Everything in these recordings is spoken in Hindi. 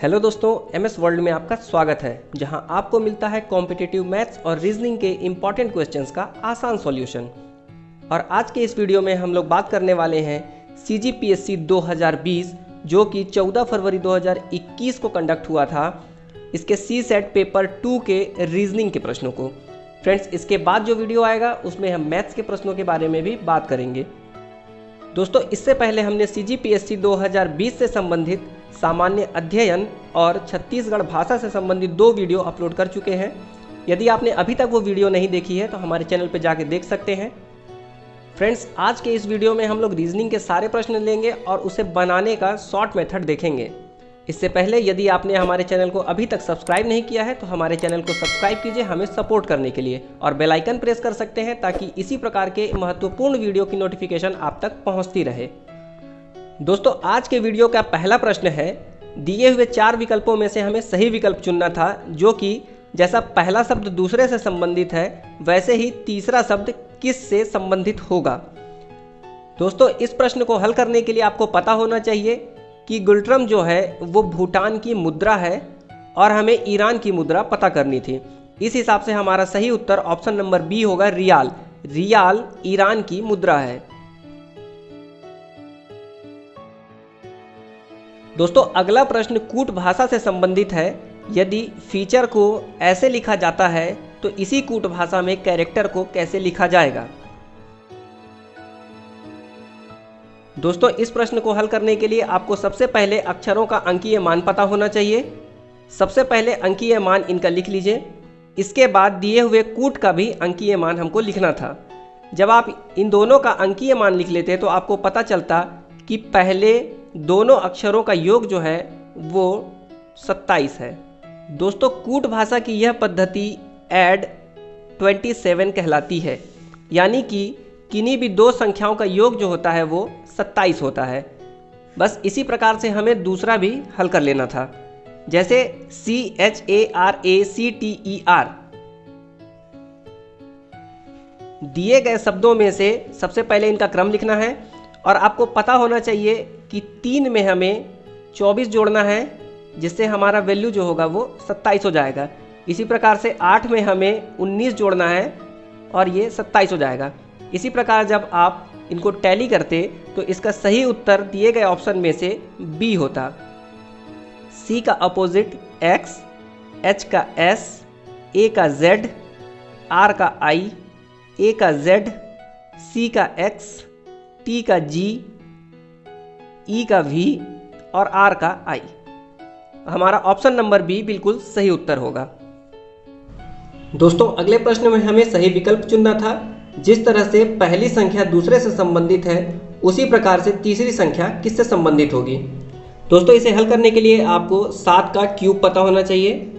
हेलो दोस्तों, एमएस वर्ल्ड में आपका स्वागत है, जहां आपको मिलता है कॉम्पिटिटिव मैथ्स और रीजनिंग के इंपॉर्टेंट क्वेश्चंस का आसान सॉल्यूशन। और आज के इस वीडियो में हम लोग बात करने वाले हैं CGPSC 2020 जो कि 14 फरवरी 2021 को कंडक्ट हुआ था, इसके CSET पेपर 2 के रीजनिंग के प्रश्नों को। फ्रेंड्स, इसके बाद जो वीडियो आएगा उसमें हम मैथ्स के प्रश्नों के बारे में भी बात करेंगे। दोस्तों, इससे पहले हमने CGPSC 2020 से संबंधित सामान्य अध्ययन और छत्तीसगढ़ भाषा से संबंधित 2 वीडियो अपलोड कर चुके हैं। यदि आपने अभी तक वो वीडियो नहीं देखी है तो हमारे चैनल पर जाके देख सकते हैं। फ्रेंड्स, आज के इस वीडियो में हम लोग रीजनिंग के सारे प्रश्न लेंगे और उसे बनाने का शॉर्ट मेथड देखेंगे। इससे पहले यदि आपने हमारे चैनल को अभी तक सब्सक्राइब नहीं किया है तो हमारे चैनल को सब्सक्राइब कीजिए हमें सपोर्ट करने के लिए, और बेल आइकन प्रेस कर सकते हैं ताकि इसी प्रकार के महत्वपूर्ण वीडियो की नोटिफिकेशन आप तक पहुंचती रहे। दोस्तों, आज के वीडियो का पहला प्रश्न है, दिए हुए 4 विकल्पों में से हमें सही विकल्प चुनना था, जो कि जैसा पहला शब्द दूसरे से संबंधित है वैसे ही तीसरा शब्द किस से संबंधित होगा। दोस्तों, इस प्रश्न को हल करने के लिए आपको पता होना चाहिए कि गुल्ट्रम जो है वो भूटान की मुद्रा है और हमें ईरान की मुद्रा पता करनी थी। इस हिसाब से हमारा सही उत्तर ऑप्शन नंबर बी होगा, रियाल। रियाल ईरान की मुद्रा है। दोस्तों, अगला प्रश्न कूट भाषा से संबंधित है। यदि फीचर को ऐसे लिखा जाता है तो इसी कूट भाषा में कैरेक्टर को कैसे लिखा जाएगा। दोस्तों, इस प्रश्न को हल करने के लिए आपको सबसे पहले अक्षरों का अंकीय मान पता होना चाहिए। सबसे पहले अंकीय मान इनका लिख लीजिए। इसके बाद दिए हुए कूट का भी अंकीय मान हमको लिखना था। जब आप इन दोनों का अंकीय मान लिख लेते तो आपको पता चलता कि पहले दोनों अक्षरों का योग जो है वो 27 है। दोस्तों, कूट भाषा की यह पद्धति ऐड 27 कहलाती है, यानी कि किन्हीं भी 2 संख्याओं का योग जो होता है वो 27 होता है। बस इसी प्रकार से हमें दूसरा भी हल कर लेना था, जैसे CHARACTER। दिए गए शब्दों में से सबसे पहले इनका क्रम लिखना है और आपको पता होना चाहिए कि 3 में हमें 24 जोड़ना है, जिससे हमारा वैल्यू जो होगा वो 27 हो जाएगा। इसी प्रकार से 8 में हमें 19 जोड़ना है और ये 27 हो जाएगा। इसी प्रकार जब आप इनको टैली करते तो इसका सही उत्तर दिए गए ऑप्शन में से बी होता। C का अपोजिट X, H का S, A का Z, R का I, A का Z, C का X, T का G, E का V और R का I। हमारा ऑप्शन नंबर बी बिल्कुल सही उत्तर होगा। दोस्तों, अगले प्रश्न में हमें सही विकल्प चुनना था। जिस तरह से पहली संख्या दूसरे से संबंधित है उसी प्रकार से तीसरी संख्या किससे संबंधित होगी। दोस्तों, इसे हल करने के लिए आपको 7 का क्यूब पता होना चाहिए।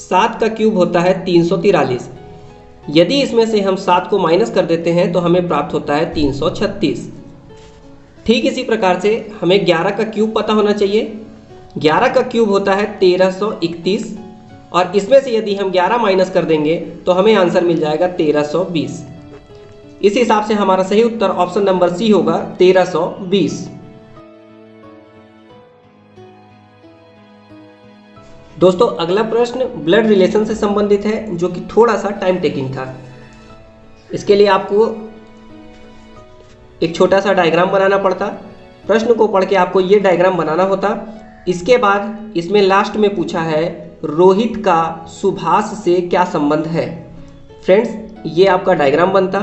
7 का क्यूब होता है 343। यदि इसमें से हम 7 को माइनस कर देते हैं तो हमें प्राप्त होता है 336। ठीक इसी प्रकार से हमें 11 का क्यूब पता होना चाहिए। 11 का क्यूब होता है 1331 और इसमें से यदि हम 11 माइनस कर देंगे तो हमें आंसर मिल जाएगा 1320। इस हिसाब से हमारा सही उत्तर ऑप्शन नंबर सी होगा, 1320। दोस्तों, अगला प्रश्न ब्लड रिलेशन से संबंधित है, जो कि थोड़ा सा टाइम टेकिंग था। इसके लिए आपको एक छोटा सा डायग्राम बनाना पड़ता। प्रश्न को पढ़ के आपको ये डायग्राम बनाना होता। इसके बाद इसमें लास्ट में पूछा है रोहित का सुभाष से क्या संबंध है। फ्रेंड्स, ये आपका डायग्राम बनता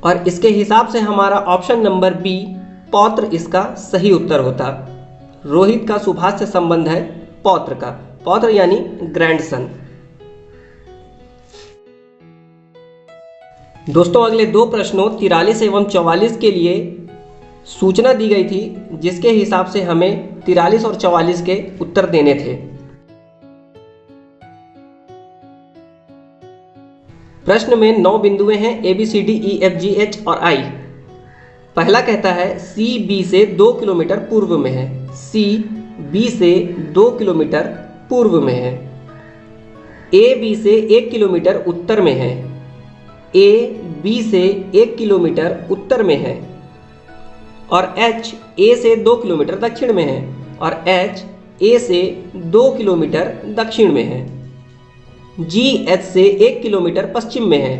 और इसके हिसाब से हमारा ऑप्शन नंबर बी पौत्र इसका सही उत्तर होता। रोहित का सुभाष से संबंध है पौत्र का, पौत्र यानी ग्रैंडसन। दोस्तों, अगले 2 प्रश्नों 43 एवं 44 के लिए सूचना दी गई थी, जिसके हिसाब से हमें 43 और 44 के उत्तर देने थे। प्रश्न में 9 बिंदुएं हैं, A B C D E F G H और I। पहला कहता है C B से 2 किलोमीटर पूर्व में है। C B से 2 किलोमीटर पूर्व में है। A B से 1 किलोमीटर उत्तर में है। A B से 1 किलोमीटर उत्तर में है और H A से 2 किलोमीटर दक्षिण में है और H ए से 2 किलोमीटर दक्षिण में है, जी एच से 1 किलोमीटर पश्चिम में है,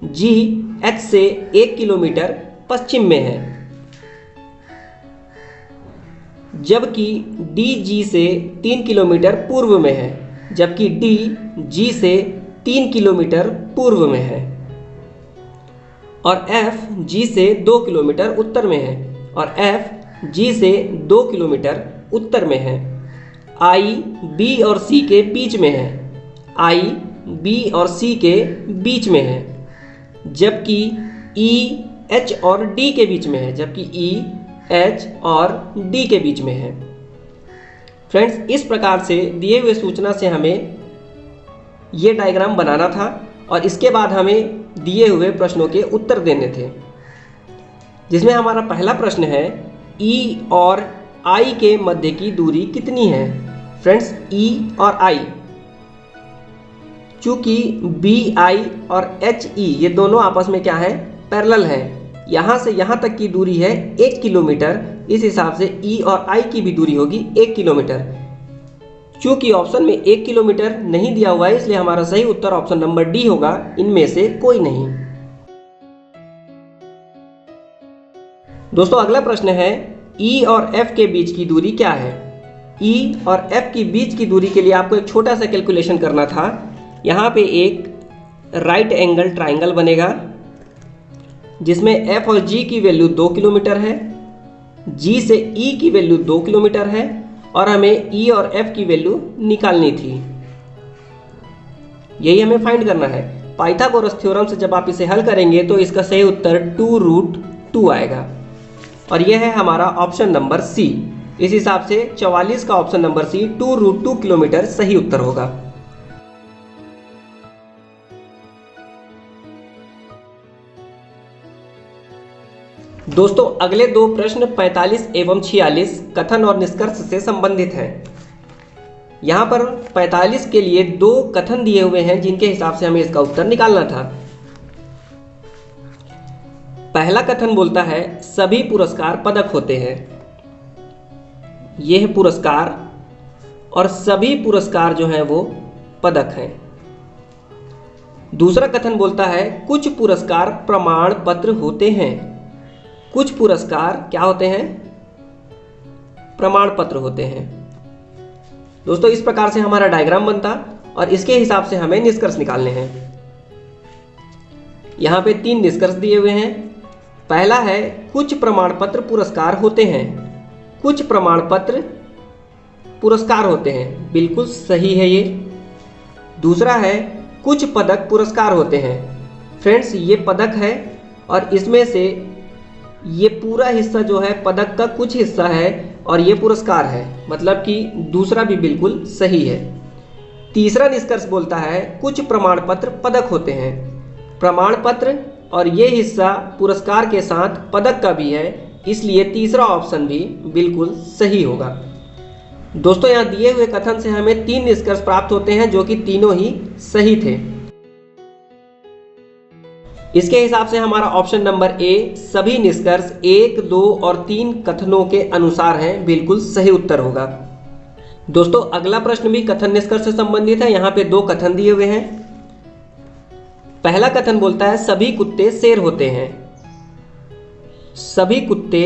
जी एच से 1 किलोमीटर पश्चिम में है, जबकि डी जी से 3 किलोमीटर पूर्व में है, जबकि डी जी से 3 किलोमीटर पूर्व में है, और एफ जी से 2 किलोमीटर उत्तर में है, और एफ जी से 2 किलोमीटर उत्तर में है। आई बी और सी के बीच में है, आई बी और सी के बीच में है, जबकि ई एच और डी के बीच में है, जबकि ई एच और डी के बीच में है। फ्रेंड्स, इस प्रकार से दिए हुए सूचना से हमें ये डायग्राम बनाना था और इसके बाद हमें दिए हुए प्रश्नों के उत्तर देने थे, जिसमें हमारा पहला प्रश्न है ई और आई के मध्य की दूरी कितनी है। फ्रेंड्स, ई और आई, चूंकि बी आई और एच ई ये दोनों आपस में क्या है, पैरेलल है। यहाँ से यहाँ तक की दूरी है 1 किलोमीटर, इस हिसाब से ई और आई की भी दूरी होगी 1 किलोमीटर। चूंकि ऑप्शन में 1 किलोमीटर नहीं दिया हुआ है, इसलिए हमारा सही उत्तर ऑप्शन नंबर डी होगा, इनमें से कोई नहीं। दोस्तों, अगला प्रश्न है ई और एफ के बीच की दूरी क्या है। ई और एफ की बीच की दूरी के लिए आपको एक छोटा सा कैलकुलेशन करना था। यहाँ पे एक राइट एंगल ट्राइंगल बनेगा जिसमें एफ और जी की वैल्यू 2 किलोमीटर है, जी से ई की वैल्यू 2 किलोमीटर है, और हमें ई और एफ की वैल्यू निकालनी थी। यही हमें फाइंड करना है। पाइथागोरस थ्योरम से जब आप इसे हल करेंगे तो इसका सही उत्तर 2√2 आएगा, और यह है हमारा ऑप्शन नंबर सी। इस हिसाब से 44 का ऑप्शन नंबर सी 2√2 किलोमीटर सही उत्तर होगा। दोस्तों, अगले दो प्रश्न 45 एवं 46 कथन और निष्कर्ष से संबंधित हैं। यहाँ पर 45 के लिए 2 कथन दिए हुए हैं जिनके हिसाब से हमें इसका उत्तर निकालना था। पहला कथन बोलता है सभी पुरस्कार पदक होते हैं। यह पुरस्कार और सभी पुरस्कार जो हैं वो पदक हैं। दूसरा कथन बोलता है कुछ पुरस्कार प्रमाण पत्र होते हैं। कुछ पुरस्कार क्या होते हैं, प्रमाण पत्र होते हैं। दोस्तों, इस प्रकार से हमारा डायग्राम बनता और इसके हिसाब से हमें निष्कर्ष निकालने हैं। यहाँ पे 3 निष्कर्ष दिए हुए हैं। पहला है कुछ प्रमाण पत्र पुरस्कार होते हैं। कुछ प्रमाण पत्र पुरस्कार होते हैं, बिल्कुल सही है ये। दूसरा है कुछ पदक पुरस्कार होते हैं। फ्रेंड्स, ये पदक है और इसमें से ये पूरा हिस्सा जो है पदक का कुछ हिस्सा है और ये पुरस्कार है, मतलब कि दूसरा भी बिल्कुल सही है। तीसरा निष्कर्ष बोलता है कुछ प्रमाण पत्र पदक होते हैं। प्रमाण पत्र और ये हिस्सा पुरस्कार के साथ पदक का भी है, इसलिए तीसरा ऑप्शन भी बिल्कुल सही होगा। दोस्तों, यहाँ दिए हुए कथन से हमें 3 निष्कर्ष प्राप्त होते हैं जो कि तीनों ही सही थे। इसके हिसाब से हमारा ऑप्शन नंबर ए सभी निष्कर्ष 1, 2 और 3 कथनों के अनुसार हैं, बिल्कुल सही उत्तर होगा। दोस्तों, अगला प्रश्न भी कथन निष्कर्ष से संबंधित है। यहाँ पे 2 कथन दिए हुए हैं। पहला कथन बोलता है सभी कुत्ते शेर होते हैं। सभी कुत्ते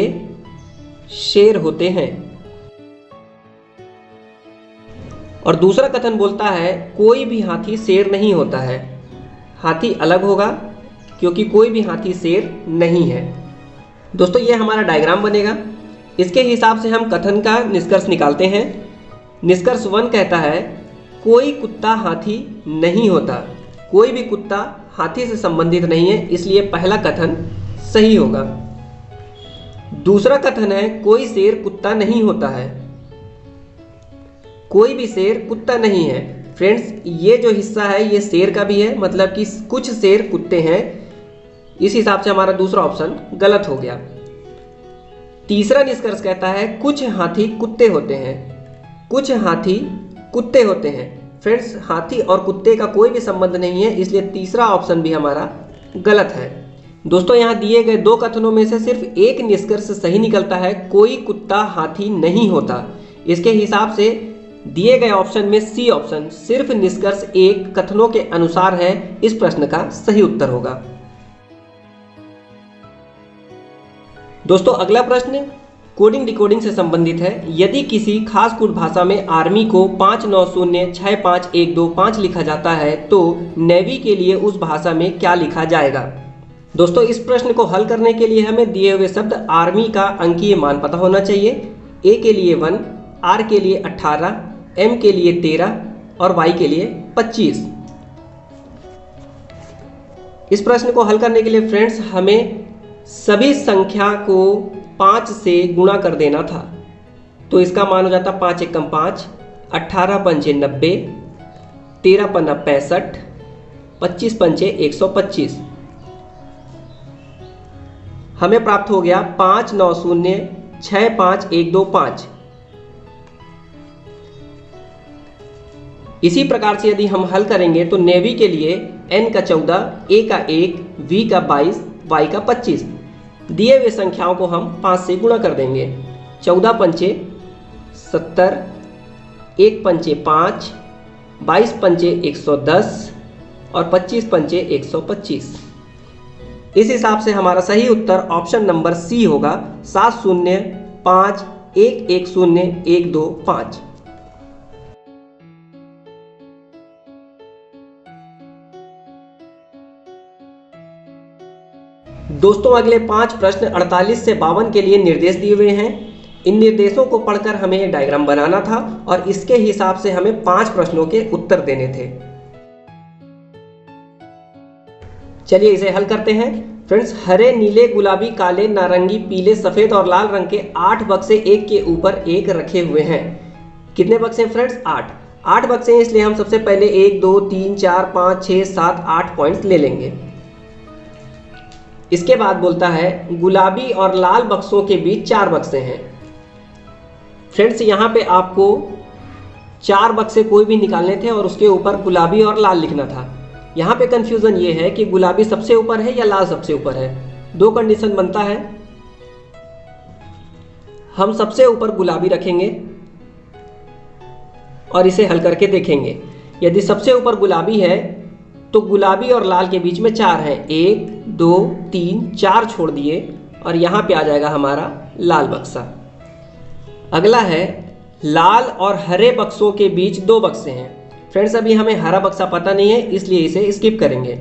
शेर होते हैं। और दूसरा कथन बोलता है कोई भी हाथी शेर नहीं होता है। हाथी अलग होगा क्योंकि कोई भी हाथी शेर नहीं है। दोस्तों, ये हमारा डायग्राम बनेगा। इसके हिसाब से हम कथन का निष्कर्ष निकालते हैं। निष्कर्ष 1 कहता है कोई कुत्ता हाथी नहीं होता। कोई भी कुत्ता हाथी से संबंधित नहीं है, इसलिए पहला कथन सही होगा। दूसरा कथन है कोई शेर कुत्ता नहीं होता है। कोई भी शेर कुत्ता नहीं है। फ्रेंड्स, ये जो हिस्सा है ये शेर का भी है, मतलब कि कुछ शेर कुत्ते हैं। इस हिसाब से हमारा दूसरा ऑप्शन गलत हो गया। तीसरा निष्कर्ष कहता है कुछ हाथी कुत्ते होते हैं। कुछ हाथी कुत्ते होते हैं। फ्रेंड्स, हाथी और कुत्ते का कोई भी संबंध नहीं है, इसलिए तीसरा ऑप्शन भी हमारा गलत है। दोस्तों, यहाँ दिए गए 2 कथनों में से सिर्फ एक निष्कर्ष सही निकलता है, कोई कुत्ता हाथी नहीं होता। इसके हिसाब से दिए गए ऑप्शन में सी ऑप्शन सिर्फ निष्कर्ष 1 कथनों के अनुसार है, इस प्रश्न का सही उत्तर होगा। दोस्तों अगला प्रश्न कोडिंग डिकोडिंग से संबंधित है। यदि किसी खास कोड भाषा में आर्मी को 59065125 लिखा जाता है तो नेवी के लिए उस भाषा में क्या लिखा जाएगा। दोस्तों इस प्रश्न को हल करने के लिए हमें दिए हुए शब्द आर्मी का अंकीय मान पता होना चाहिए। ए के लिए 1, आर के लिए 18, एम के लिए 13 और वाई के लिए 25। इस प्रश्न को हल करने के लिए फ्रेंड्स हमें सभी संख्या को 5 से गुणा कर देना था। तो इसका मान हो जाता 5 एकम 5, 18 पंचे 90, 13 पन्ना 65, 25 पंचे 125। हमें प्राप्त हो गया 59065125। इसी प्रकार से यदि हम हल करेंगे तो नेवी के लिए एन का 14, ए का 1, वी का 22, वाई का 25। दिए हुए संख्याओं को हम 5 से गुणा कर देंगे। 14 पंचे 70, 1 पंचे 5, 22 पंचे 110 और 25 पंचे 125। इस हिसाब से हमारा सही उत्तर ऑप्शन नंबर सी होगा 7051101225। दोस्तों अगले 5 प्रश्न 48 से 52 के लिए निर्देश दिए हुए हैं। इन निर्देशों को पढ़कर हमें एक डायग्राम बनाना था और इसके हिसाब से हमें 5 प्रश्नों के उत्तर देने थे। चलिए इसे हल करते हैं। फ्रेंड्स हरे, नीले, गुलाबी, काले, नारंगी, पीले, सफेद और लाल रंग के 8 बक्से एक के ऊपर एक रखे हुए हैं। कितने बक्से हैं फ्रेंड्स? 8 बक्से हैं, इसलिए हम सबसे पहले 1 2 3 4 5 6 7 8 पॉइंट्स ले लेंगे। इसके बाद बोलता है गुलाबी और लाल बक्सों के बीच 4 बक्से हैं। फ्रेंड्स यहाँ पे आपको 4 बक्से कोई भी निकालने थे और उसके ऊपर गुलाबी और लाल लिखना था। यहाँ पे कंफ्यूजन ये है कि गुलाबी सबसे ऊपर है या लाल सबसे ऊपर है। 2 कंडीशन बनता है। हम सबसे ऊपर गुलाबी रखेंगे और इसे हल करके देखेंगे। यदि सबसे ऊपर गुलाबी है तो गुलाबी और लाल के बीच में 4 हैं। 1 2 3 4 छोड़ दिए और यहाँ पे आ जाएगा हमारा लाल बक्सा। अगला है लाल और हरे बक्सों के बीच 2 बक्से हैं। फ्रेंड्स अभी हमें हरा बक्सा पता नहीं है, इसलिए इसे स्किप करेंगे।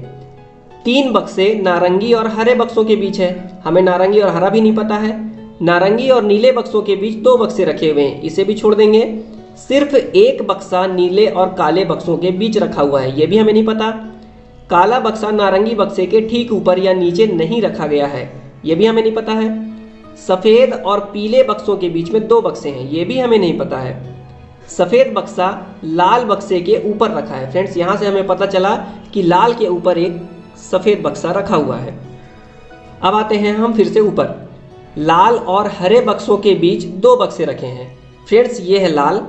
3 बक्से नारंगी और हरे बक्सों के बीच है। हमें नारंगी और हरा भी नहीं पता है। नारंगी और नीले बक्सों के बीच 2 बक्से रखे हुए हैं, इसे भी छोड़ देंगे। सिर्फ 1 बक्सा नीले और काले बक्सों के बीच रखा हुआ है, यह भी हमें नहीं पता। काला बक्सा नारंगी बक्से के ठीक ऊपर या नीचे नहीं रखा गया है, यह भी हमें नहीं पता है। सफ़ेद और पीले बक्सों के बीच में 2 बक्से हैं, ये भी हमें नहीं पता है। सफ़ेद बक्सा लाल बक्से के ऊपर रखा है। फ्रेंड्स यहाँ से हमें पता चला कि लाल के ऊपर एक सफ़ेद बक्सा रखा हुआ है। अब आते हैं हम फिर से ऊपर। लाल और हरे बक्सों के बीच 2 बक्से रखे हैं। फ्रेंड्स ये है लाल।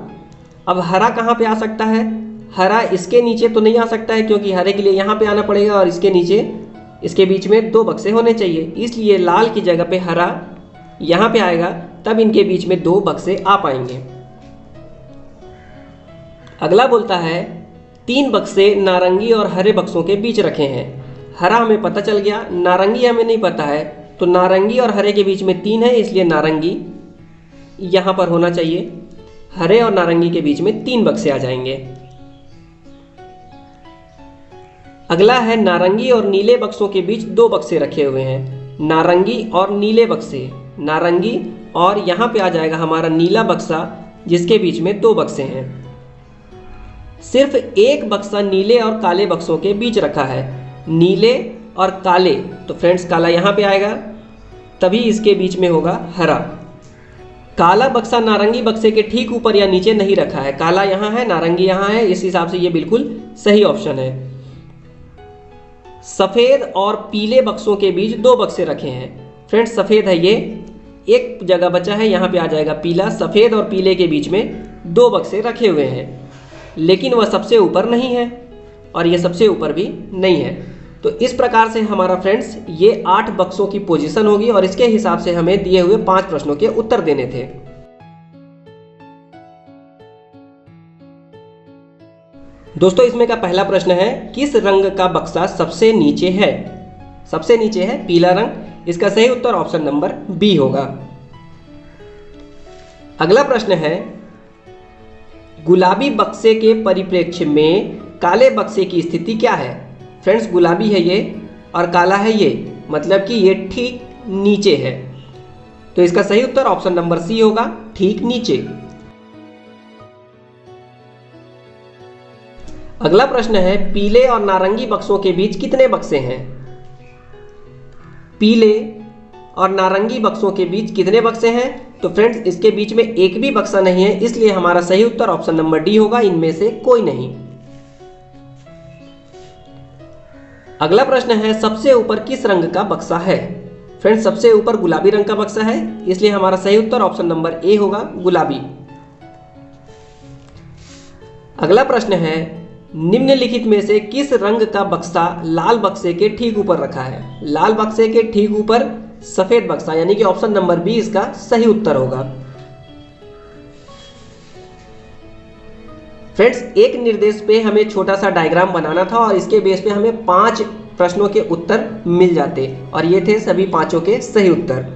अब हरा कहाँ पे आ सकता है? हरा इसके नीचे तो नहीं आ सकता है, क्योंकि हरे के लिए यहाँ पे आना पड़ेगा और इसके नीचे इसके बीच में 2 बक्से होने चाहिए, इसलिए लाल की जगह पे हरा यहाँ पे आएगा, तब इनके बीच में 2 बक्से आ पाएंगे। अगला बोलता है 3 बक्से नारंगी और हरे बक्सों के बीच रखे हैं। हरा हमें पता चल गया, नारंगी हमें नहीं पता है, तो नारंगी और हरे के बीच में 3 है, इसलिए नारंगी यहाँ पर होना चाहिए। हरे और नारंगी के बीच में 3 बक्से आ जाएंगे। अगला है नारंगी और नीले बक्सों के बीच 2 बक्से रखे हुए हैं। नारंगी और नीले बक्से, नारंगी और यहाँ पे आ जाएगा हमारा नीला बक्सा, जिसके बीच में 2 बक्से हैं। सिर्फ 1 बक्सा नीले और काले बक्सों के बीच रखा है। नीले और काले, तो फ्रेंड्स काला यहाँ पे आएगा, तभी इसके बीच में होगा हरा। काला बक्सा नारंगी बक्से के ठीक ऊपर या नीचे नहीं रखा है। काला यहाँ है, नारंगी यहाँ है, इस हिसाब से ये बिल्कुल सही ऑप्शन है। सफ़ेद और पीले बक्सों के बीच 2 बक्से रखे हैं। फ्रेंड्स सफ़ेद है, ये एक जगह बचा है, यहाँ पे आ जाएगा पीला। सफ़ेद और पीले के बीच में 2 बक्से रखे हुए हैं, लेकिन वह सबसे ऊपर नहीं है और ये सबसे ऊपर भी नहीं है। तो इस प्रकार से हमारा फ्रेंड्स ये 8 बक्सों की पोजीशन होगी और इसके हिसाब से हमें दिए हुए 5 प्रश्नों के उत्तर देने थे। दोस्तों इसमें का पहला प्रश्न है, किस रंग का बक्सा सबसे नीचे है? सबसे नीचे है पीला रंग। इसका सही उत्तर ऑप्शन नंबर बी होगा। अगला प्रश्न है, गुलाबी बक्से के परिप्रेक्ष्य में काले बक्से की स्थिति क्या है? फ्रेंड्स गुलाबी है ये और काला है ये, मतलब कि ये ठीक नीचे है। तो इसका सही उत्तर ऑप्शन नंबर सी होगा, ठीक नीचे। अगला प्रश्न है, पीले और नारंगी बक्सों के बीच कितने बक्से हैं? पीले और नारंगी बक्सों के बीच कितने बक्से हैं? तो फ्रेंड्स इसके बीच में एक भी बक्सा नहीं है, इसलिए हमारा सही उत्तर ऑप्शन नंबर डी होगा, इनमें से कोई नहीं। अगला प्रश्न है, सबसे ऊपर किस रंग का बक्सा है? फ्रेंड्स सबसे ऊपर गुलाबी रंग का बक्सा है, इसलिए हमारा सही उत्तर ऑप्शन नंबर ए होगा, गुलाबी। अगला प्रश्न है, निम्नलिखित में से किस रंग का बक्सा लाल बक्से के ठीक ऊपर रखा है? लाल बक्से के ठीक ऊपर सफेद बक्सा, यानी कि ऑप्शन नंबर बी इसका सही उत्तर होगा। फ्रेंड्स एक निर्देश पे हमें छोटा सा डायग्राम बनाना था और इसके बेस पे हमें 5 प्रश्नों के उत्तर मिल जाते और ये थे सभी 5 के सही उत्तर।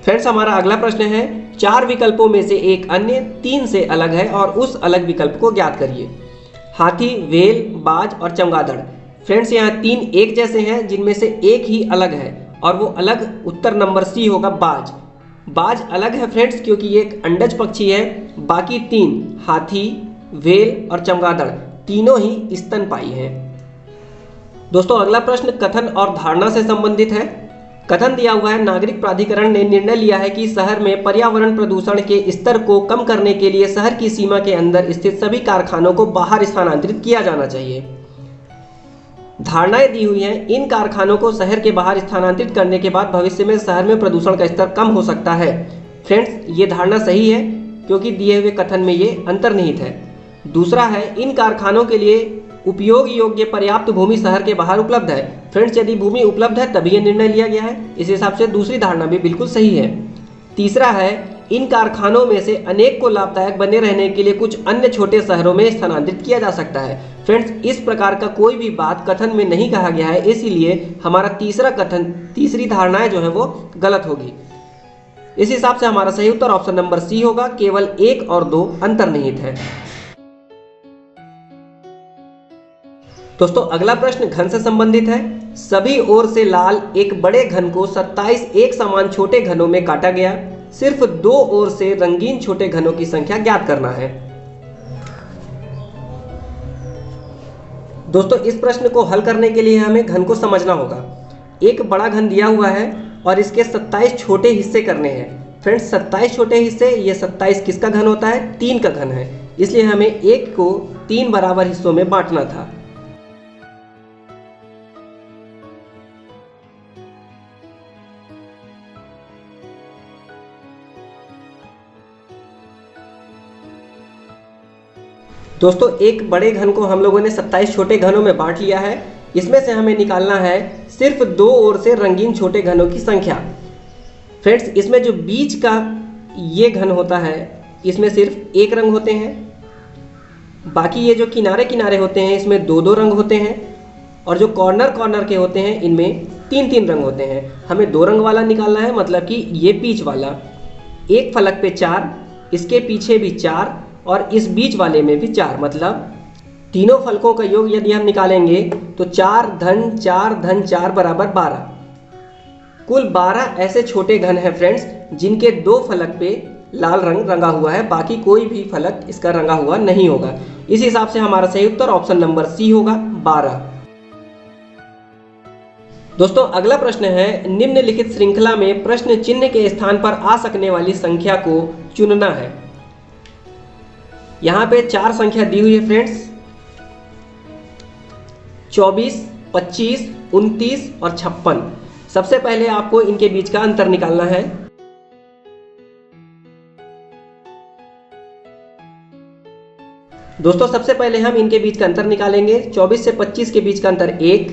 फ्रेंड्स हमारा अगला प्रश्न है, 4 विकल्पों में से एक अन्य 3 से अलग है और उस अलग विकल्प को ज्ञात करिए। हाथी, वेल, बाज और चमगादड़। फ्रेंड्स यहाँ 3 एक जैसे हैं, जिनमें से एक ही अलग है और वो अलग उत्तर नंबर सी होगा, बाज। बाज अलग है फ्रेंड्स क्योंकि ये एक अंडज पक्षी है। बाकी 3 हाथी, वेल और चमगादड़ तीनों ही स्तनपायी हैं। दोस्तों अगला प्रश्न कथन और धारणा से संबंधित है। कथन दिया हुआ है, नागरिक प्राधिकरण ने निर्णय लिया है कि शहर में पर्यावरण प्रदूषण के स्तर को कम करने के लिए शहर की सीमा के अंदर स्थित सभी कारखानों को बाहर स्थानांतरित किया जाना चाहिए। धारणाएं दी हुई हैं, इन कारखानों को शहर के बाहर स्थानांतरित करने के बाद भविष्य में शहर में प्रदूषण का स्तर कम हो सकता है। फ्रेंड्स ये धारणा सही है क्योंकि दिए हुए कथन में ये अंतर्निहित है। दूसरा है, इन कारखानों के लिए उपयोग योग्य पर्याप्त भूमि शहर के बाहर उपलब्ध है। फ्रेंड्स यदि भूमि उपलब्ध है तभी ये निर्णय लिया गया है, इस हिसाब से दूसरी धारणा भी बिल्कुल सही है। तीसरा है, इन कारखानों में से अनेक को लाभदायक बने रहने के लिए कुछ अन्य छोटे शहरों में स्थानांतरित किया जा सकता है। फ्रेंड्स इस प्रकार का कोई भी बात कथन में नहीं कहा गया है, इसीलिए हमारा तीसरी धारणाएं जो है वो गलत होगी। इस हिसाब से हमारा सही उत्तर ऑप्शन नंबर सी होगा, केवल 1 और 2 अंतर्निहित है। दोस्तों अगला प्रश्न घन से संबंधित है। सभी ओर से लाल एक बड़े घन को 27 एक समान छोटे घनों में काटा गया। सिर्फ 2 ओर से रंगीन छोटे घनों की संख्या ज्ञात करना है। दोस्तों इस प्रश्न को हल करने के लिए हमें घन को समझना होगा। एक बड़ा घन दिया हुआ है और इसके 27 छोटे हिस्से करने हैं। फ्रेंड्स 27 छोटे हिस्से, ये 27 किसका घन होता है? 3 का घन है, इसलिए हमें एक को 3 बराबर हिस्सों में बांटना था। दोस्तों एक बड़े घन को हम लोगों ने 27 छोटे घनों में बांट लिया है। इसमें से हमें निकालना है सिर्फ 2 ओर से रंगीन छोटे घनों की संख्या। फ्रेंड्स इसमें जो बीच का ये घन होता है इसमें सिर्फ एक रंग होते हैं, बाकी ये जो किनारे किनारे होते हैं इसमें 2-2 रंग होते हैं और जो कॉर्नर के होते हैं इनमें 3-3 रंग होते हैं। हमें 2 रंग वाला निकालना है, मतलब कि ये बीच वाला। एक फलक पे 4, इसके पीछे भी 4 और इस बीच वाले में भी 4, मतलब तीनों फलकों का योग यदि हम निकालेंगे तो 4 धन 4 धन 4 बराबर 12। कुल 12 ऐसे छोटे घन हैं फ्रेंड्स जिनके 2 फलक पे लाल रंग रंगा हुआ है, बाकी कोई भी फलक इसका रंगा हुआ नहीं होगा। इस हिसाब से हमारा सही उत्तर ऑप्शन नंबर सी होगा, 12। दोस्तों अगला प्रश्न है, निम्नलिखित श्रृंखला में प्रश्न चिन्ह के स्थान पर आ सकने वाली संख्या को चुनना है। यहाँ पे 4 संख्या दी हुई है फ्रेंड्स, 24, 25, 29 और 56। सबसे पहले आपको इनके बीच का अंतर निकालना है। दोस्तों सबसे पहले हम इनके बीच का अंतर निकालेंगे। 24 से 25 के बीच का अंतर 1,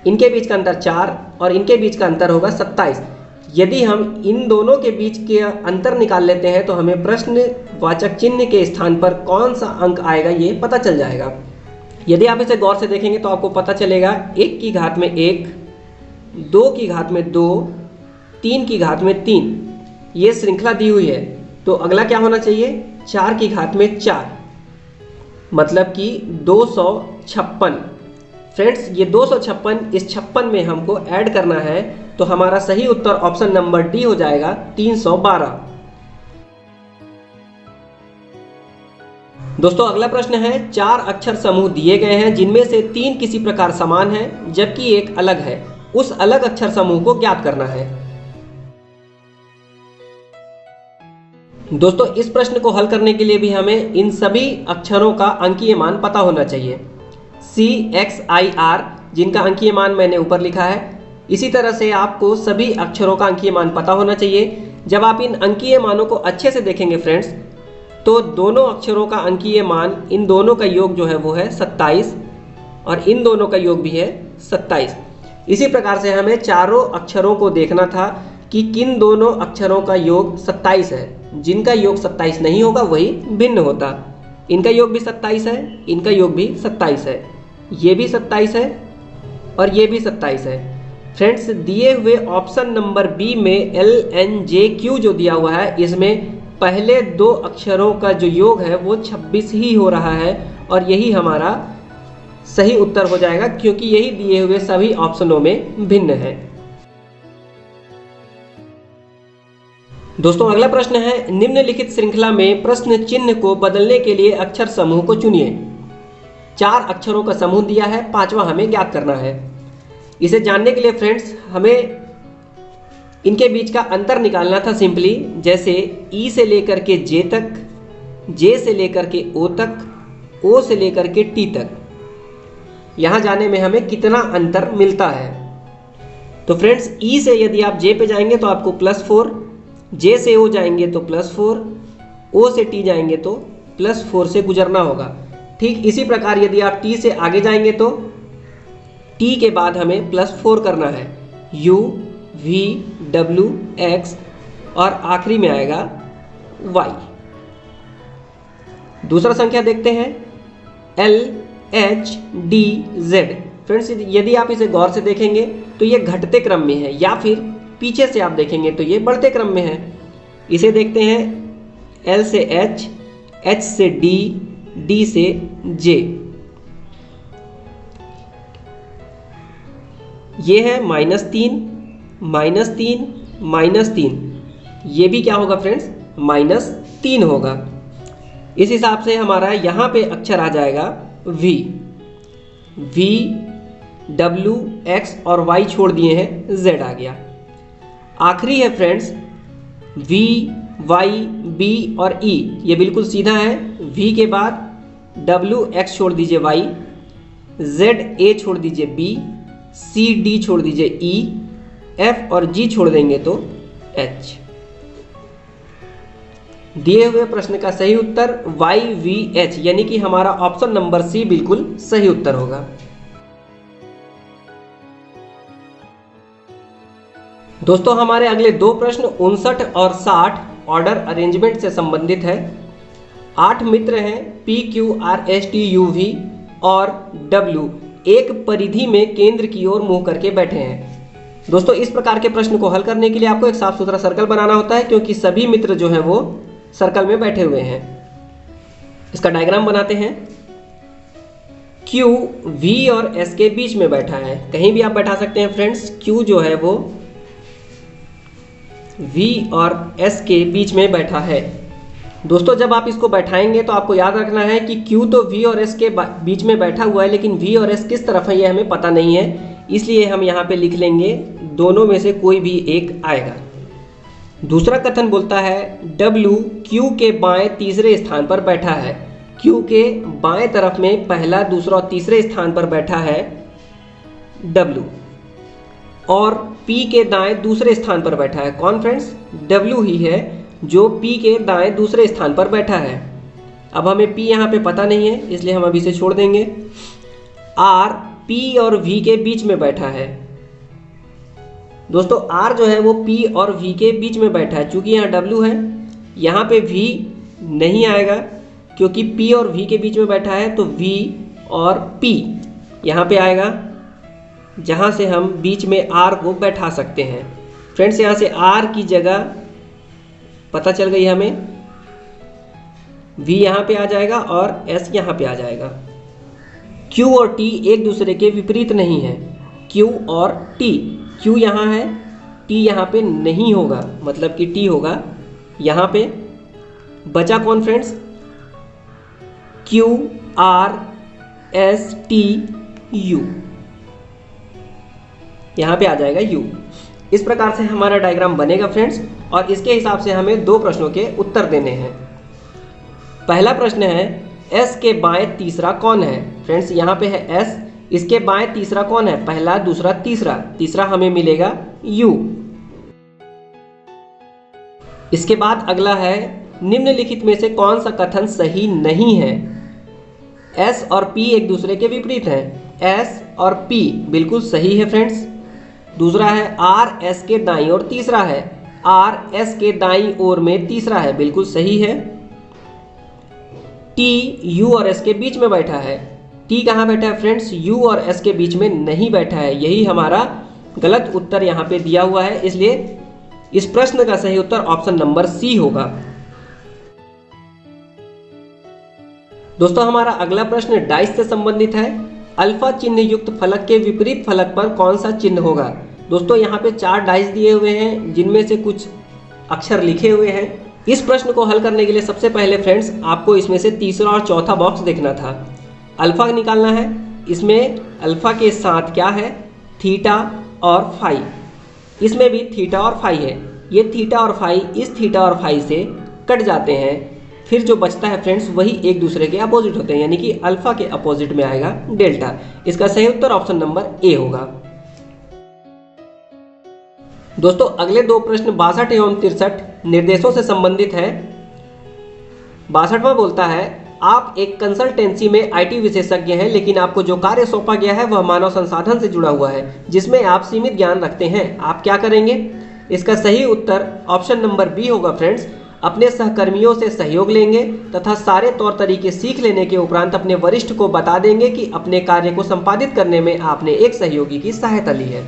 इनके बीच का अंतर 4 और इनके बीच का अंतर होगा 27। यदि हम इन दोनों के बीच के अंतर निकाल लेते हैं तो हमें प्रश्नवाचक चिन्ह के स्थान पर कौन सा अंक आएगा ये पता चल जाएगा। यदि आप इसे गौर से देखेंगे तो आपको पता चलेगा 1 की घात में 1, 2 की घात में 2, 3 की घात में 3, ये श्रृंखला दी हुई है। तो अगला क्या होना चाहिए, 4 की घात में 4, मतलब कि 256। फ्रेंड्स ये 256 इस 56 में हमको ऐड करना है, तो हमारा सही उत्तर ऑप्शन नंबर डी हो जाएगा 312। दोस्तों अगला प्रश्न है, 4 अक्षर समूह दिए गए हैं जिनमें से 3 किसी प्रकार समान हैं जबकि एक अलग है, उस अलग अक्षर समूह को ज्ञात करना है। दोस्तों इस प्रश्न को हल करने के लिए भी हमें इन सभी अक्षरों का अंकीय मान पता होना चाहिए। CXIR जिनका अंकीय मान मैंने ऊपर लिखा है, इसी तरह से आपको सभी अक्षरों का अंकीय मान पता होना चाहिए। जब आप इन अंकीय मानों को अच्छे से देखेंगे फ्रेंड्स, तो दोनों अक्षरों का अंकीय मान, इन दोनों का योग जो है वो है 27 और इन दोनों का योग भी है 27। इसी प्रकार से हमें चारों अक्षरों को देखना था कि किन दोनों अक्षरों का योग 27 है। जिनका योग 27 नहीं होगा वही भिन्न होता। इनका योग भी 27 है, इनका योग भी 27 है, ये भी 27 है और ये भी 27 है। फ्रेंड्स दिए हुए ऑप्शन नंबर बी में LNJQ जो दिया हुआ है, इसमें पहले 2 अक्षरों का जो योग है वो 26 ही हो रहा है और यही हमारा सही उत्तर हो जाएगा, क्योंकि यही दिए हुए सभी ऑप्शनों में भिन्न है। दोस्तों अगला प्रश्न है, निम्नलिखित श्रृंखला में प्रश्न चिन्ह को बदलने के लिए अक्षर समूह को चुनिए। 4 अक्षरों का समूह दिया है, 5वां हमें ज्ञात करना है। इसे जानने के लिए फ्रेंड्स हमें इनके बीच का अंतर निकालना था सिंपली, जैसे ई से लेकर के जे तक, जे से लेकर के ओ तक, ओ से लेकर के टी तक, यहाँ जाने में हमें कितना अंतर मिलता है। तो फ्रेंड्स ई से यदि आप जे पे जाएंगे तो आपको +4, जे से ओ जाएंगे तो +4, ओ से टी जाएंगे तो +4 से गुजरना होगा। ठीक इसी प्रकार यदि आप टी से आगे जाएंगे तो टी के बाद हमें +4 करना है, U, V, W, X और आखिरी में आएगा Y। दूसरा संख्या देखते हैं, L, H, D, Z। Friends यदि आप इसे गौर से देखेंगे तो ये घटते क्रम में है, या फिर पीछे से आप देखेंगे तो ये बढ़ते क्रम में है। इसे देखते हैं, L से H, H से D, D से J। ये है -3, -3, -3, ये भी क्या होगा फ्रेंड्स, -3 होगा। इस हिसाब से हमारा यहाँ पे अक्षर आ जाएगा V, V, W, X और Y छोड़ दिए हैं, Z आ गया। आखिरी है फ्रेंड्स V, Y, B और E, ये बिल्कुल सीधा है। V के बाद W, X छोड़ दीजिए Y, Z, A छोड़ दीजिए B, C, D छोड़ दीजिए E, F और G छोड़ देंगे तो H। दिए हुए प्रश्न का सही उत्तर YVH यानी कि हमारा ऑप्शन नंबर सी बिल्कुल सही उत्तर होगा। दोस्तों हमारे अगले 2 प्रश्न 59 और 60 ऑर्डर अरेंजमेंट से संबंधित है। 8 मित्र हैं P, Q, R, S, T, U, V और W एक परिधि में केंद्र की ओर मुंह करके बैठे हैं। दोस्तों इस प्रकार के प्रश्न को हल करने के लिए आपको एक साफ सुथरा सर्कल बनाना होता है, क्योंकि सभी मित्र जो हैं वो सर्कल में बैठे हुए हैं। इसका डायग्राम बनाते हैं। Q V और S के बीच में बैठा है, कहीं भी आप बैठा सकते हैं फ्रेंड्स। Q जो है वो V और S के बीच में बैठा है। दोस्तों जब आप इसको बैठाएंगे तो आपको याद रखना है कि Q तो V और S के बीच में बैठा हुआ है, लेकिन V और S किस तरफ है ये हमें पता नहीं है, इसलिए हम यहाँ पे लिख लेंगे दोनों में से कोई भी एक आएगा। दूसरा कथन बोलता है W Q के बाएं तीसरे स्थान पर बैठा है। Q के बाएं तरफ में पहला, दूसरा और तीसरे स्थान पर बैठा है W, और P के दाएं दूसरे स्थान पर बैठा है। कौन फ्रेंड्स? W ही है जो P के दाएं दूसरे स्थान पर बैठा है। अब हमें P यहाँ पे पता नहीं है, इसलिए हम अभी इसे छोड़ देंगे। R P और V के बीच में बैठा है। दोस्तों R जो है वो P और V के बीच में बैठा है। चूंकि यहाँ W है, यहाँ पे V नहीं आएगा क्योंकि P और V के बीच में बैठा है, तो V और P यहाँ पे आएगा, जहाँ से हम बीच में R को बैठा सकते हैं। फ्रेंड्स यहाँ से R की जगह पता चल गई हमें, V यहाँ पे आ जाएगा और S यहाँ पे आ जाएगा। Q और T एक दूसरे के विपरीत नहीं है। Q और T, Q यहाँ है, T यहाँ पे नहीं होगा, मतलब कि T होगा यहाँ पे। बचा कौन friends? Q R S T U, यहाँ पे आ जाएगा U। इस प्रकार से हमारा डायग्राम बनेगा फ्रेंड्स, और इसके हिसाब से हमें 2 प्रश्नों के उत्तर देने हैं। पहला प्रश्न है S के बाएं तीसरा कौन है? फ्रेंड्स यहाँ पे है S, इसके बाएं तीसरा कौन है? पहला, दूसरा, तीसरा। तीसरा हमें मिलेगा U। इसके बाद अगला है निम्नलिखित में से कौन सा कथन सही नहीं है? S और P एक दूसरे के विपरीत हैं। S और P बिल्कुल सही है फ्रेंड्स। दूसरा है R S के दाईं ओर तीसरा है। R S के दाईं ओर में तीसरा है, बिल्कुल सही है। T U और S के बीच में बैठा है। T कहाँ बैठा है फ्रेंड्स? U और S के बीच में नहीं बैठा है। यही हमारा गलत उत्तर यहाँ पे दिया हुआ है, इसलिए इस प्रश्न का सही उत्तर ऑप्शन नंबर C होगा। दोस्तों हमारा अगला प्रश्न डाइस से संबंधित है। अल्फा चिन्ह युक्त फलक के विपरीत फलक पर कौन सा चिन्ह होगा? दोस्तों यहाँ पे 4 डाइस दिए हुए हैं, जिनमें से कुछ अक्षर लिखे हुए हैं। इस प्रश्न को हल करने के लिए सबसे पहले फ्रेंड्स आपको इसमें से तीसरा और चौथा बॉक्स देखना था। अल्फा निकालना है। इसमें अल्फा के साथ क्या है? थीटा और फाई। इसमें भी थीटा और फाई है। ये थीटा और फाई इस थीटा और फाई से कट जाते हैं। फिर जो बचता है फ्रेंड्स वही एक दूसरे के अपोजिट होते हैं, यानी कि अल्फा के अपोजिट में आएगा डेल्टा। इसका सही उत्तर ऑप्शन नंबर ए होगा। दोस्तों अगले 2 प्रश्न 62 एवं 63 निर्देशों से संबंधित है। 62वां बोलता है आप एक कंसल्टेंसी में IT विशेषज्ञ हैं, लेकिन आपको जो कार्य सौंपा गया है वह मानव संसाधन से जुड़ा हुआ है, जिसमें आप सीमित ज्ञान रखते हैं। आप क्या करेंगे? इसका सही उत्तर ऑप्शन नंबर बी होगा फ्रेंड्स। अपने सहकर्मियों से सहयोग लेंगे तथा सारे तौर तरीके सीख लेने के उपरांत अपने वरिष्ठ को बता देंगे कि अपने कार्य को संपादित करने में आपने एक सहयोगी की सहायता ली है।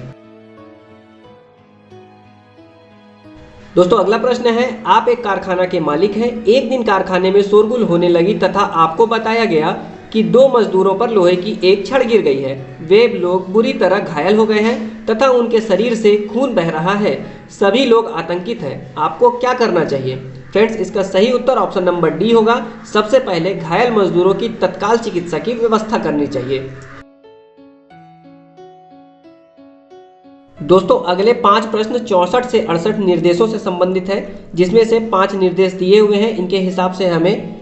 दोस्तों अगला प्रश्न है आप एक कारखाना के मालिक हैं। एक दिन कारखाने में शोरगुल होने लगी तथा आपको बताया गया कि 2 मजदूरों पर लोहे की एक छड़ गिर गई है। वे लोग बुरी तरह घायल हो गए हैं तथा उनके शरीर से खून बह रहा है। सभी लोग आतंकित हैं। आपको क्या करना चाहिए? फ्रेंड्स इसका सही उत्तर ऑप्शन नंबर डी होगा। सबसे पहले घायल मजदूरों की तत्काल चिकित्सा की व्यवस्था करनी चाहिए। दोस्तों अगले 5 प्रश्न 64 से 68 निर्देशों से संबंधित है, जिसमें से 5 निर्देश दिए हुए हैं। इनके हिसाब से हमें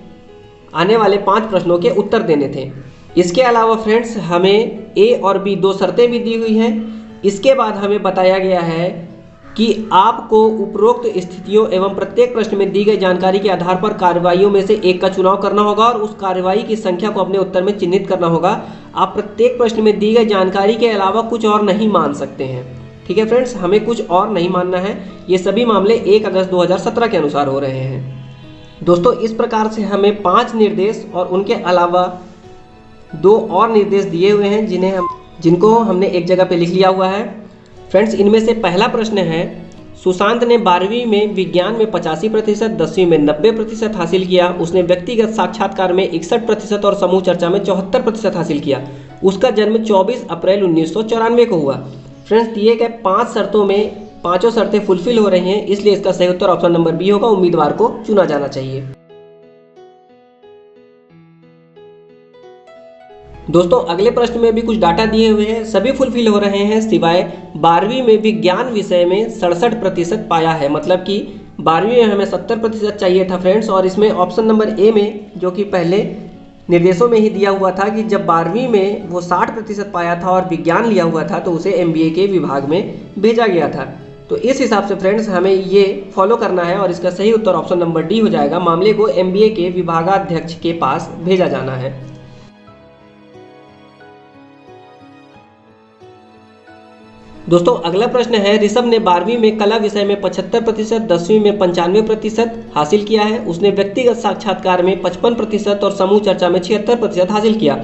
आने वाले 5 प्रश्नों के उत्तर देने थे। इसके अलावा फ्रेंड्स हमें ए और बी 2 शर्तें भी दी हुई हैं। इसके बाद हमें बताया गया है कि आपको उपरोक्त स्थितियों एवं प्रत्येक प्रश्न में दी गई जानकारी के आधार पर कार्रवाइयों में से एक का चुनाव करना होगा और उस कार्रवाई की संख्या को अपने उत्तर में चिन्हित करना होगा। आप प्रत्येक प्रश्न में दी गई जानकारी के अलावा कुछ और नहीं मान सकते हैं। ठीक है फ्रेंड्स, हमें कुछ और नहीं मानना है। ये सभी मामले 1 अगस्त 2017 के अनुसार हो रहे हैं। दोस्तों इस प्रकार से हमें 5 निर्देश और उनके अलावा 2 और निर्देश दिए हुए हैं, जिनको हमने एक जगह पे लिख लिया हुआ है। फ्रेंड्स इनमें से पहला प्रश्न है सुशांत ने 12वीं में विज्ञान में 85%, 10वीं में 90% हासिल किया। उसने व्यक्तिगत साक्षात्कार में 61% और समूह चर्चा में 74% हासिल किया। उसका जन्म 24 अप्रैल 1994 को हुआ। फ्रेंड्स दिए गए 5 शर्तों में 5 शर्तें फुलफिल हो रही हैं, इसलिए इसका सही उत्तर ऑप्शन नंबर बी होगा। उम्मीदवार को चुना जाना चाहिए। दोस्तों अगले प्रश्न में भी कुछ डाटा दिए हुए हैं, सभी फुलफिल हो रहे हैं सिवाय 12वीं में विज्ञान विषय में 67% पाया है। मतलब कि 12वीं में हमें 70% चाहिए था फ्रेंड्स, और इसमें ऑप्शन नंबर ए में, जो कि पहले निर्देशों में ही दिया हुआ था कि जब 12वीं में वो 60% पाया था और विज्ञान लिया हुआ था तो उसे MBA के विभाग में भेजा गया था। तो इस हिसाब से फ्रेंड्स हमें ये फॉलो करना है और इसका सही उत्तर ऑप्शन नंबर डी हो जाएगा। मामले को MBA के विभागाध्यक्ष के पास भेजा जाना है। दोस्तों अगला प्रश्न है, ऋषभ ने 12वीं में कला विषय में 75%, 10वीं में 95% हासिल किया है। उसने व्यक्तिगत साक्षात्कार में 55% और समूह चर्चा में 76% हासिल किया।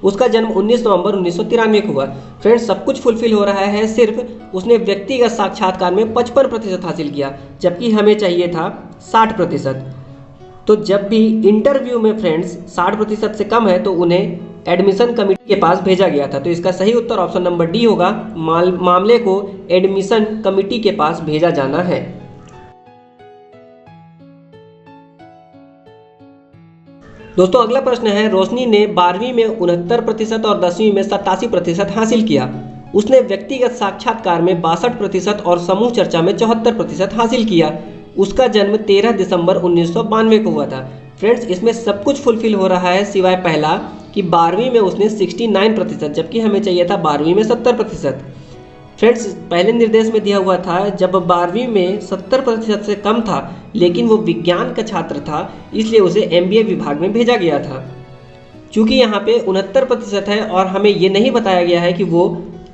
उसका जन्म 19 नवंबर 1993 को हुआ। फ्रेंड्स सब कुछ फुलफिल हो रहा है, सिर्फ उसने व्यक्तिगत साक्षात्कार में 55% हासिल किया, जबकि हमें चाहिए था 60%। तो जब भी इंटरव्यू में फ्रेंड्स 60% से कम है तो उन्हें एडमिशन कमेटी के पास भेजा गया था। तो इसका सही उत्तर ऑप्शन नंबर डी होगा, मामले को एडमिशन कमेटी के पास भेजा जाना है। दोस्तों अगला प्रश्न है, रोशनी ने 12वीं में 69% और 10वीं में 87% हासिल किया। उसने व्यक्तिगत साक्षात्कार में 62% और समूह चर्चा में 74% हासिल किया। उसका जन्म 13 दिसंबर 1992 को हुआ था। फ्रेंड्स इसमें सब कुछ फुलफिल हो रहा है सिवाय पहला कि 12वीं में उसने 69%, जबकि हमें चाहिए था 12वीं में 70%। फ्रेंड्स पहले निर्देश में दिया हुआ था जब 12वीं में 70% से कम था, लेकिन वो विज्ञान का छात्र था, इसलिए उसे MBA विभाग में भेजा गया था। चूँकि यहाँ पे 69% है और हमें ये नहीं बताया गया है कि वो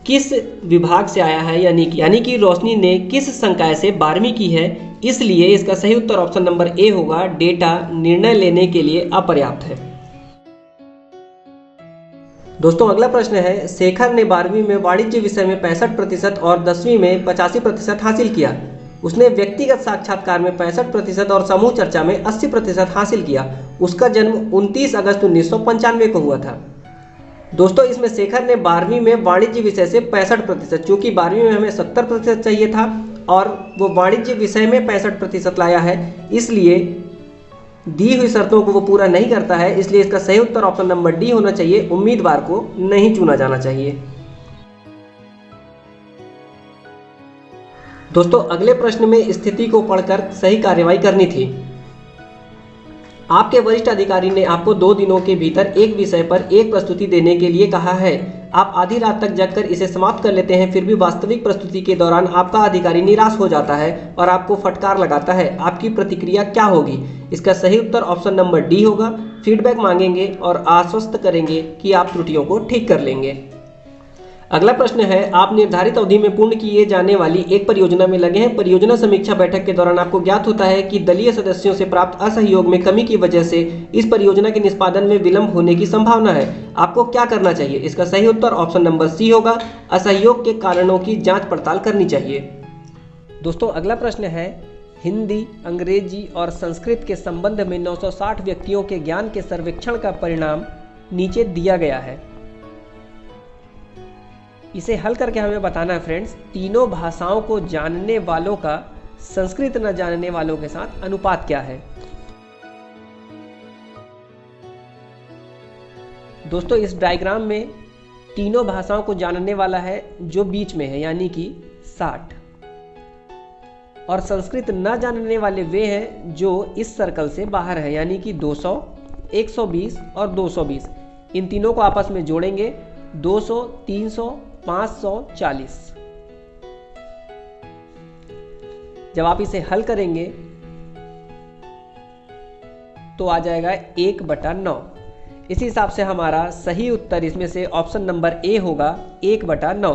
किस विभाग से आया है, यानी कि रोशनी ने किस संकाय से 12वीं की है, इसलिए इसका सही उत्तर ऑप्शन नंबर ए होगा, डेटा निर्णय लेने के लिए अपर्याप्त है। दोस्तों अगला प्रश्न है, शेखर ने 12वीं में वाणिज्य विषय में 65% और 10वीं में 85% हासिल किया। उसने व्यक्तिगत साक्षात्कार में 65% और समूह चर्चा में 80% हासिल किया। उसका जन्म 29 अगस्त 1995 को हुआ था। दोस्तों इसमें शेखर ने 12वीं में वाणिज्य विषय से 65%, चूँकि 12वीं में हमें 70% चाहिए था और वो वाणिज्य विषय में 65% लाया है, इसलिए दी हुई शर्तों को वो पूरा नहीं करता है, इसलिए इसका सही उत्तर ऑप्शन नंबर डी होना चाहिए, उम्मीदवार को नहीं चुना जाना चाहिए। दोस्तों अगले प्रश्न में स्थिति को पढ़कर सही कार्रवाई करनी थी। आपके वरिष्ठ अधिकारी ने आपको 2 दिनों के भीतर एक विषय पर एक प्रस्तुति देने के लिए कहा है। आप आधी रात तक जगकर इसे समाप्त कर लेते हैं, फिर भी वास्तविक प्रस्तुति के दौरान आपका अधिकारी निराश हो जाता है और आपको फटकार लगाता है। आपकी प्रतिक्रिया क्या होगी? इसका सही उत्तर ऑप्शन नंबर डी होगा, फीडबैक मांगेंगे और आश्वस्त करेंगे कि आप त्रुटियों को ठीक कर लेंगे। अगला प्रश्न है, आप निर्धारित अवधि में पूर्ण किए जाने वाली एक परियोजना में लगे हैं। परियोजना समीक्षा बैठक के दौरान आपको ज्ञात होता है कि दलीय सदस्यों से प्राप्त असहयोग में कमी की वजह से इस परियोजना के निष्पादन में विलंब होने की संभावना है। आपको क्या करना चाहिए? इसका सही उत्तर ऑप्शन नंबर सी होगा, असहयोग के कारणों की जांच पड़ताल करनी चाहिए। दोस्तों अगला प्रश्न है, हिंदी, अंग्रेजी और संस्कृत के संबंध में 960 व्यक्तियों के ज्ञान के सर्वेक्षण का परिणाम नीचे दिया गया है। इसे हल करके हमें बताना है फ्रेंड्स, तीनों भाषाओं को जानने वालों का संस्कृत न जानने वालों के साथ अनुपात क्या है। दोस्तों इस डायग्राम में तीनों भाषाओं को जानने वाला है जो बीच में है, यानी कि 60, और संस्कृत न जानने वाले वे हैं जो इस सर्कल से बाहर है, यानी कि 200, 120 और 220। इन तीनों को आपस में जोड़ेंगे 200, 300, 540। जब आप इसे हल करेंगे तो आ जाएगा 1/9। इसी हिसाब से हमारा सही उत्तर इसमें से ऑप्शन नंबर ए होगा, 1/9।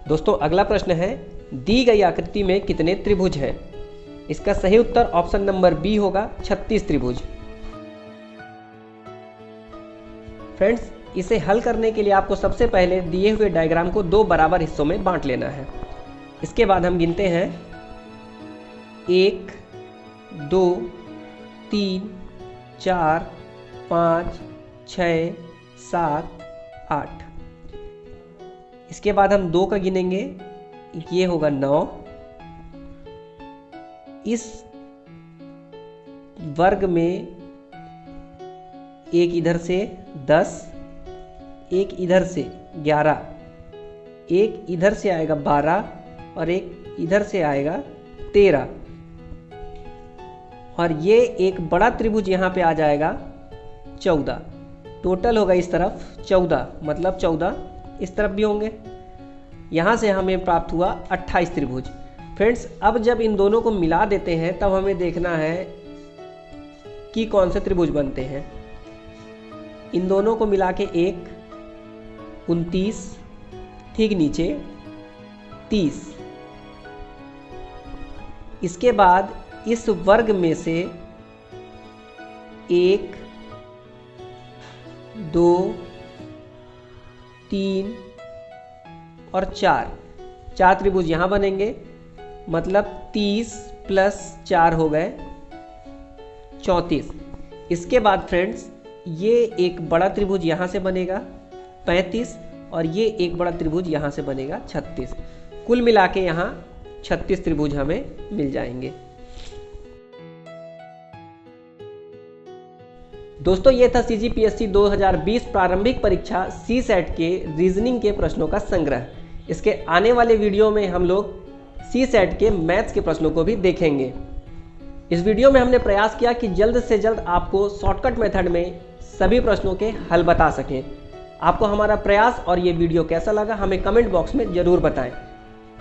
दोस्तों अगला प्रश्न है, दी गई आकृति में कितने त्रिभुज हैं? इसका सही उत्तर ऑप्शन नंबर बी होगा, 36 त्रिभुज। फ्रेंड्स इसे हल करने के लिए आपको सबसे पहले दिए हुए डायग्राम को 2 बराबर हिस्सों में बांट लेना है। इसके बाद हम गिनते हैं 1, 2, 3, 4, 5, 6, 7, 8। इसके बाद हम 2 का गिनेंगे, ये होगा 9। इस वर्ग में एक इधर से 10, एक इधर से 11, एक इधर से आएगा 12 और एक इधर से आएगा 13, और ये एक बड़ा त्रिभुज यहाँ पे आ जाएगा 14। टोटल होगा इस तरफ 14, मतलब 14 इस तरफ भी होंगे। यहाँ से हमें प्राप्त हुआ 28 त्रिभुज। फ्रेंड्स अब जब इन दोनों को मिला देते हैं तब हमें देखना है कि कौन से त्रिभुज बनते हैं। इन दोनों को मिला के 1, 29, ठीक नीचे 30। इसके बाद इस वर्ग में से 1, 2, 3 और 4 त्रिभुज यहाँ बनेंगे, मतलब 30 + 4 हो गए 34। इसके बाद फ्रेंड्स ये एक बड़ा त्रिभुज यहाँ से बनेगा 35 और ये एक बड़ा त्रिभुज यहाँ से बनेगा 36। कुल मिला के यहाँ 36 त्रिभुज हमें मिल जाएंगे। दोस्तों ये था CGPSC 2020 प्रारंभिक परीक्षा CSAT के रीजनिंग के प्रश्नों का संग्रह। इसके आने वाले वीडियो में हम लोग CSAT के मैथ्स के प्रश्नों को भी देखेंगे। इस वीडियो में हमने प्रयास किया कि जल्द से जल्द आपको शॉर्टकट मेथड में सभी प्रश्नों के हल बता सकें। आपको हमारा प्रयास और ये वीडियो कैसा लगा हमें कमेंट बॉक्स में ज़रूर बताएं।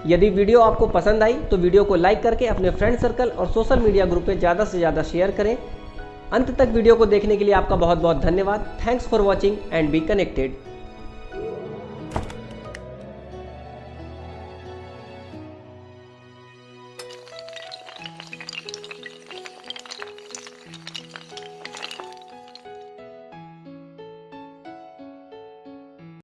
यदि वीडियो आपको पसंद आई तो वीडियो को लाइक करके अपने फ्रेंड सर्कल और सोशल मीडिया ग्रुप पे ज़्यादा से ज़्यादा शेयर करें। अंत तक वीडियो को देखने के लिए आपका बहुत बहुत धन्यवाद। Thanks for watching and be connected.